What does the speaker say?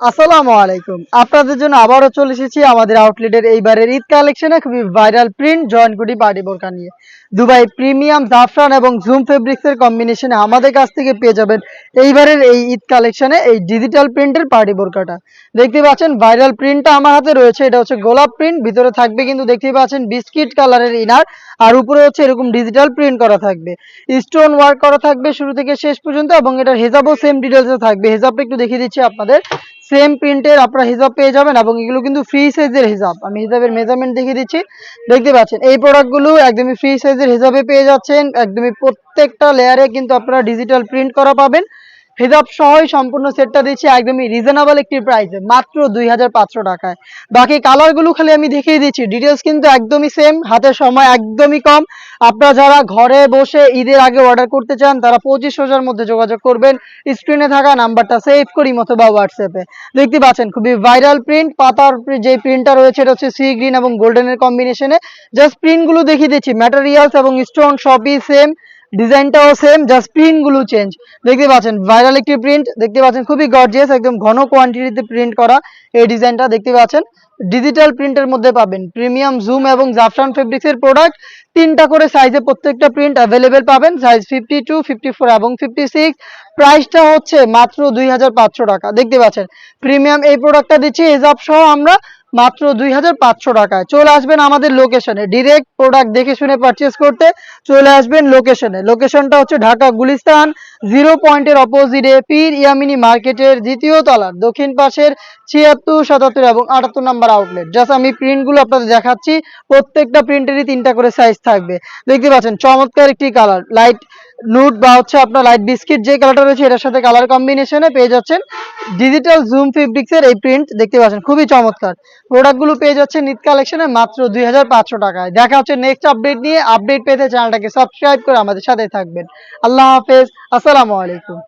আসসালামু আলাইকুম। আপনাদের জন্য আবারও চলে এসেছি আমাদের আউটলেটের এইবারের ঈদ কালেকশনে খুবই ভাইরাল প্রিন্ট জয়েন্ট পার্টি বোরকা নিয়ে। দুবাই প্রিমিয়াম জাফরান এবং জুম ফেব্রিক্স এর কম্বিনেশনে আমাদের কাছ থেকে পেয়ে যাবেন এইবারের এই ঈদ কালেকশনে এই ডিজিটাল প্রিন্টের পার্টি বোরকাটা। দেখতে পাচ্ছেন ভাইরাল প্রিন্টটা আমার হাতে রয়েছে। এটা হচ্ছে গোলাপ প্রিন্ট, ভিতরে থাকবে কিন্তু দেখতেই পাচ্ছেন বিস্কিট কালারের ইনার, আর উপরে হচ্ছে এরকম ডিজিটাল প্রিন্ট করা থাকবে। স্টোন ওয়ার্ক করা থাকবে শুরু থেকে শেষ পর্যন্ত, এবং এটার হেজাবও সেম ডিটেলসে থাকবে। হেজাবটা একটু দেখিয়ে দিচ্ছি আপনাদের। সেম প্রিন্টের আপনারা হিজাব পেয়ে যাবেন, এবং এগুলো কিন্তু ফ্রি সাইজের হিজাব। আমি হিজাবের মেজারমেন্ট দেখিয়ে দিচ্ছি, দেখতে পাচ্ছেন এই প্রোডাক্টগুলো একদমই ফ্রি সাইজের হিজাবে পেয়ে যাচ্ছেন। একদমই প্রত্যেকটা লেয়ারে কিন্তু আপনারা ডিজিটাল প্রিন্ট করা পাবেন। হিজাব সহই সম্পূর্ণ সেটটা দিচ্ছি একদমই রিজনেবল একটি প্রাইসে, মাত্র 2500 টাকায়। বাকি কালারগুলো খালি আমি দেখিয়ে দিচ্ছি, ডিটেলস কিন্তু একদমই সেম, হাতের সময় একদমই কম। আপনারা যারা ঘরে বসে ঈদের আগে অর্ডার করতে চান তারা 2500-র মধ্যে যোগাযোগ করবেন। স্ক্রিনে থাকা নাম্বারটা সেভ করি অথবা হোয়াটসঅ্যাপে। দেখতে পাচ্ছেন খুবই ভাইরাল প্রিন্ট। পাতার যে প্রিন্টটা রয়েছে এটা হচ্ছে সি গ্রিন এবং গোল্ডেনের কম্বিনেশনে। জাস্ট প্রিন্টগুলো দেখিয়ে দিচ্ছি, ম্যাটেরিয়ালস এবং স্টোন সবই সেম, ডিজাইনটাও সেম, জাস্ট প্রিন্টগুলো চেঞ্জ। দেখতে পাচ্ছেন ভাইরাল একটি প্রিন্ট, দেখতে পাচ্ছেন খুবই গর্জিয়াস, একদম ঘন কোয়ান্টিটিতে প্রিন্ট করা এই ডিজাইনটা দেখতে পাচ্ছেন। ডিজিটাল প্রিন্টের মধ্যে পাবেন প্রিমিয়াম জুম এবং জাফরান ফেব্রিক্সের প্রোডাক্ট। 3টা করে সাইজে প্রত্যেকটা প্রিন্ট অ্যাভেলেবেল পাবেন, সাইজ 52, 54 এবং 56। প্রাইসটা হচ্ছে মাত্র 2500 টাকা। দেখতে পাচ্ছেন প্রিমিয়াম এই প্রোডাক্টটা দিচ্ছি হিজাব সহ আমরা মাত্র 2500 টাকায়। চলে আসবেন আমাদের লোকেশনে, ডিরেক্ট প্রোডাক্ট দেখে শুনে পারচেস করতে চলে আসবেন লোকেশনে। লোকেশনটা হচ্ছে ঢাকা গুলিস্তান 0 পয়েন্টের অপোজিটে পীর ইয়ামিনী মার্কেটের 2য় তলার দক্ষিণ পাশের 76, 77 এবং 78 নাম্বার আউটলেট। জাস্ট আমি প্রিন্টগুলো আপনাদের দেখাচ্ছি, প্রত্যেকটা প্রিন্টেরই 3টা করে সাইজ থাকবে। দেখতে পাচ্ছেন চমৎকার একটি কালার, লাইট নুড বা হচ্ছে আপনার লাইট বিস্কিট যে কালারটা রয়েছে এটার সাথে কালার কম্বিনেশনে পেয়ে যাচ্ছেন ডিজিটাল জুম ফেব্রিক্সের এই প্রিন্ট। দেখতে পাচ্ছেন খুবই চমৎকার প্রোডাক্টগুলো পেয়ে যাচ্ছেন ঈদ কালেকশনে মাত্র 2500 টাকায়। দেখা হচ্ছে নেক্সট আপডেট নিয়ে। আপডেট পেতে চ্যানেলটাকে সাবস্ক্রাইব করে আমাদের সাথে থাকবেন। আল্লাহ হাফেজ, আসসালামু আলাইকুম।